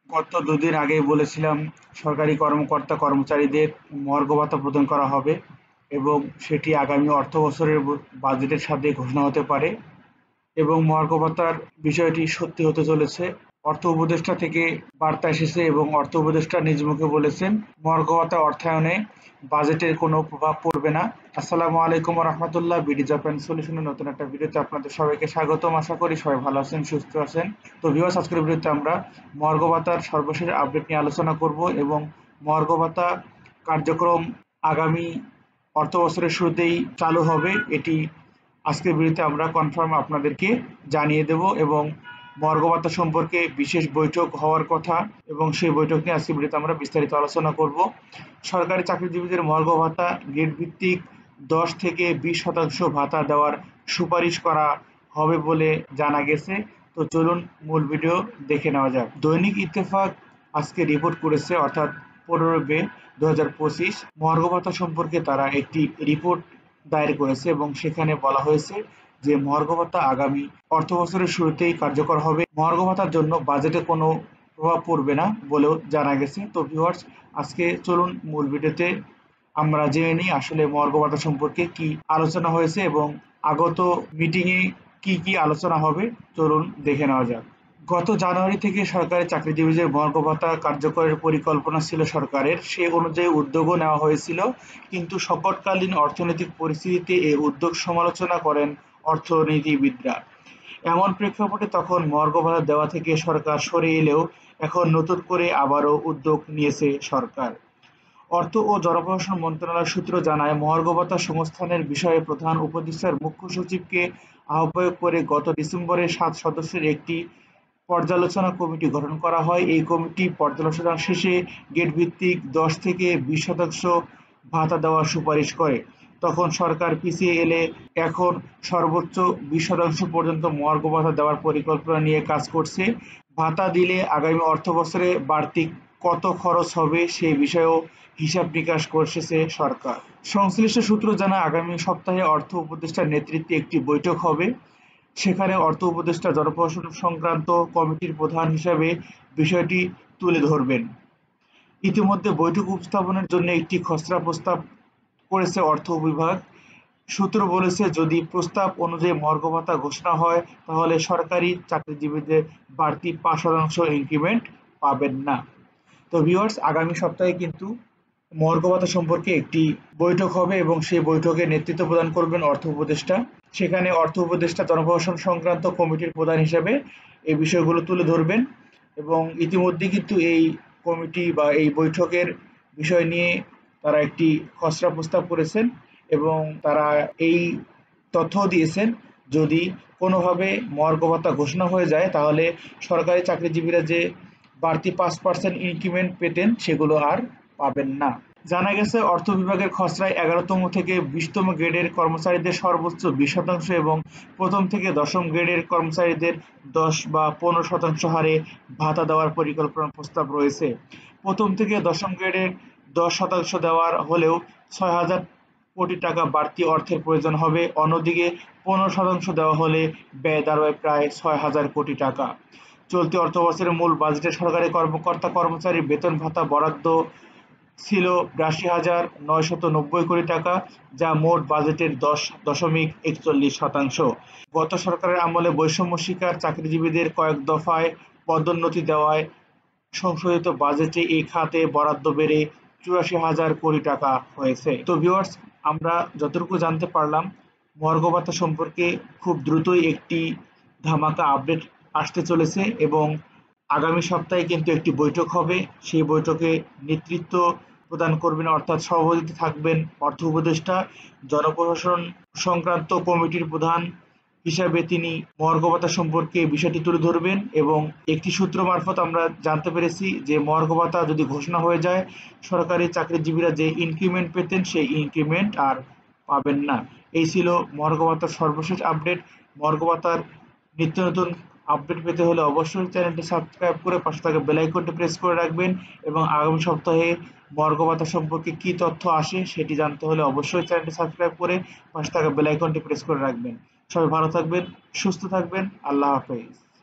গত দুদিন আগেই বলেছিলাম সরকারি কর্মকর্তা কর্মচারীদের মহার্ঘ ভাতা প্রদান করা হবে এবং সেটি আগামী অর্থবছরের বাজেটের সাথে ঘোষণা হতে পারে এবং মহার্ঘ ভাতার বিষয়টি সত্যি হতে চলেছে। অর্থ উপদেষ্টা থেকে বার্তা এসেছে এবং অর্থ উপদেষ্টা নিজ মুখে বলেছেন মহার্ঘ ভাতা অর্থায়নে বাজেটের কোনো প্রভাব পড়বে না। আসসালামু আলাইকুম রহমতুল্লাহ, বিডি জাপান সলিউশনের নতুন একটা ভিডিওতে আপনাদের সবাইকে স্বাগতম। আশা করি সবাই ভালো আছেন, সুস্থ আছেন। তো ভিউয়ার্স, আজকের ভিডিওতে আমরা মহার্ঘ ভাতার সর্বশেষ আপডেট নিয়ে আলোচনা করব এবং মহার্ঘ ভাতা কার্যক্রম আগামী অর্থ বছরের শুরুতেই চালু হবে, এটি আজকের ভিডিওতে আমরা কনফার্ম আপনাদেরকে জানিয়ে দেব এবং মহার্ঘ ভাতা সম্পর্কে বিশেষ বৈঠক হওয়ার কথা এবং সেই বৈঠক নিয়ে আজকের ভিডিওতে আমরা বিস্তারিত আলোচনা করব। সরকারি চাকরিজীবীদের মহার্ঘ ভাতা গ্রেড ভিত্তিক 10 থেকে 20% ভাতা দেওয়ার সুপারিশ করা হবে বলে জানা গেছে। তো চলুন মূল ভিডিও দেখে নেওয়া যাক। দৈনিক ইত্তেফাক আজকে রিপোর্ট করেছে, অর্থাৎ 15 মে 2025 মহার্ঘ ভাতা সম্পর্কে তারা একটি রিপোর্ট দায়ের করেছে এবং সেখানে বলা হয়েছে যে মহার্ঘ ভাতা আগামী অর্থবছরের শুরুতেই কার্যকর হবে। মহার্ঘ ভাতার জন্য বাজেটে কোনো প্রভাব পড়বে না বলেও জানা গেছে। তো ভিউয়ার্স, আজকে চলুন মূল ভিডিওতে আমরা জেনে নিই আসলে মহার্ঘ ভাতা সম্পর্কে কি আলোচনা হয়েছে এবং আগত মিটিংয়ে কি কি আলোচনা হবে। চলুন দেখে নেওয়া যাক। গত জানুয়ারি থেকে সরকারি চাকরিজীবীদের মহার্ঘ ভাতা কার্যকরের পরিকল্পনা ছিল সরকারের, সে অনুযায়ী উদ্যোগও নেওয়া হয়েছিল, কিন্তু সংকটকালীন অর্থনৈতিক পরিস্থিতিতে এই উদ্যোগ সমালোচনা করেন অর্থনীতিবিদরা। এমন প্রেক্ষাপটে তখন মহার্ঘ ভাতা দেওয়া থেকে সরকার সরে এলেও এখন নতুন করে আবারও উদ্যোগ নিয়েছে সরকার। অর্থ ও জনপ্রশাসন মন্ত্রণালয় সূত্র জানায়, মহার্ঘ ভাতা সংস্থানের বিষয়ে প্রধান উপদেষ্টার মুখ্য সচিবকে আহ্বায়ক করে গত ডিসেম্বরে 7 সদস্যের একটি পর্যালোচনা কমিটি গঠন করা হয়। এই কমিটি পর্যালোচনা শেষে গ্রেড ভিত্তিক 10 থেকে 20% ভাতা দেওয়ার সুপারিশ করে। তখন সরকার পিছিয়ে এলে এখন সর্বোচ্চ 20% পর্যন্ত মহার্ঘ ভাতা দেওয়ার পরিকল্পনা নিয়ে কাজ করছে। ভাতা দিলে আগামী অর্থবছরে বাড়তি কত খরচ হবে সে বিষয়েও হিসাব নিকাশ করছে সরকার। সংশ্লিষ্ট সূত্র জানায়, আগামী সপ্তাহে অর্থ উপদেষ্টার নেতৃত্বে একটি বৈঠক হবে। সেখানে অর্থ উপদেষ্টা জনপ্রশাসন সংক্রান্ত কমিটির প্রধান হিসাবে বিষয়টি তুলে ধরবেন। ইতিমধ্যে বৈঠক উপস্থাপনের জন্য একটি খসড়া প্রস্তাব করেছে অর্থ বিভাগ। সূত্র বলেছে, যদি প্রস্তাব অনুযায়ী মহার্ঘ ভাতা ঘোষণা হয় তাহলে সরকারি চাকরিজীবীদের বাড়তি 5% ইনক্রিমেন্ট পাবেন না। তো ভিউয়ার্স, আগামী সপ্তাহে কিন্তু মহার্ঘ ভাতা সম্পর্কে একটি বৈঠক হবে এবং সেই বৈঠকে নেতৃত্ব প্রদান করবেন অর্থ উপদেষ্টা। সেখানে অর্থ উপদেষ্টা জনপ্রশাসন সংক্রান্ত কমিটির প্রধান হিসেবে এই বিষয়গুলো তুলে ধরবেন এবং ইতিমধ্যে কিন্তু এই কমিটি বা এই বৈঠকের বিষয় নিয়ে তারা একটি খসড়া প্রস্তাব করেছেন এবং তারা এই তথ্য দিয়েছেন, যদি কোনোভাবে মহার্ঘ ভাতা ঘোষণা হয়ে যায় তাহলে সরকারি চাকরিজীবীরা যে বাড়তি 5% ইনক্রিমেন্ট পেতেন সেগুলো আর পাবেন না। জানা গেছে, অর্থ বিভাগের খসড়ায় 11তম থেকে 20তম গ্রেডের কর্মচারীদের সর্বোচ্চ 20% এবং প্রথম থেকে 10ম গ্রেডের কর্মচারীদের 10 বা 15% হারে ভাতা দেওয়ার পরিকল্পনা প্রস্তাব রয়েছে। প্রথম থেকে 10ম গ্রেডের 10% দেওয়ার হলেও 6,000 কোটি টাকা বাড়তি অর্থের প্রয়োজন হবে। অন্যদিকে 15% দেওয়া হলে ব্যয় দাঁড়াবে প্রায় 6,000 কোটি টাকা। চলতি অর্থবছরের মূল বাজেটে সরকারি কর্মকর্তা কর্মচারীর বেতন ভাতা বরাদ্দ ছিল 82,990 কোটি টাকা, যা মোট বাজেটের 10.41%। গত সরকারের আমলে বৈষম্য শিকার চাকরিজীবীদের কয়েক দফায় পদোন্নতি দেওয়ায় সংশোধিত বাজেটে এই খাতে বরাদ্দ বেড়ে 84,000 কোটি টাকা হয়েছে। তো ভিউয়ার্স, আমরা যতটুকু জানতে পারলাম মহার্ঘ ভাতা সম্পর্কে খুব দ্রুতই একটি ধামাকা আপডেট আসতে চলেছে এবং আগামী সপ্তাহে কিন্তু একটি বৈঠক হবে। সেই বৈঠকে নেতৃত্ব প্রদান করবেন, অর্থাৎ সভাপতিত্বে থাকবেন অর্থ উপদেষ্টা। জনপ্রশাসন সংক্রান্ত কমিটির প্রধান হিসাবে তিনি মহার্ঘ ভাতা সম্পর্কে বিষয়টি তুলে ধরবেন এবং একটি সূত্র মারফত আমরা জানতে পেরেছি যে মহার্ঘ ভাতা যদি ঘোষণা হয়ে যায় সরকারি চাকরিজীবীরা যে ইনক্রিমেন্ট পেতেন সেই ইনক্রিমেন্ট আর পাবেন না। এই ছিল মহার্ঘ ভাতার সর্বশেষ আপডেট। মহার্ঘ ভাতার নিত্য নতুন আপডেট পেতে হলে অবশ্যই চ্যানেলটি সাবস্ক্রাইব করে পাশে থাকা বেল আইকনটি প্রেস করে রাখবেন এবং আগামী সপ্তাহে মহার্ঘ ভাতা সম্পর্কে কি তথ্য আসে সেটি জানতে হলে অবশ্যই চ্যানেলটি সাবস্ক্রাইব করে পাশে থাকা বেল আইকনটি প্রেস করে রাখবেন। সবাই ভালো থাকবেন, সুস্থ থাকবেন। আল্লাহ হাফেজ।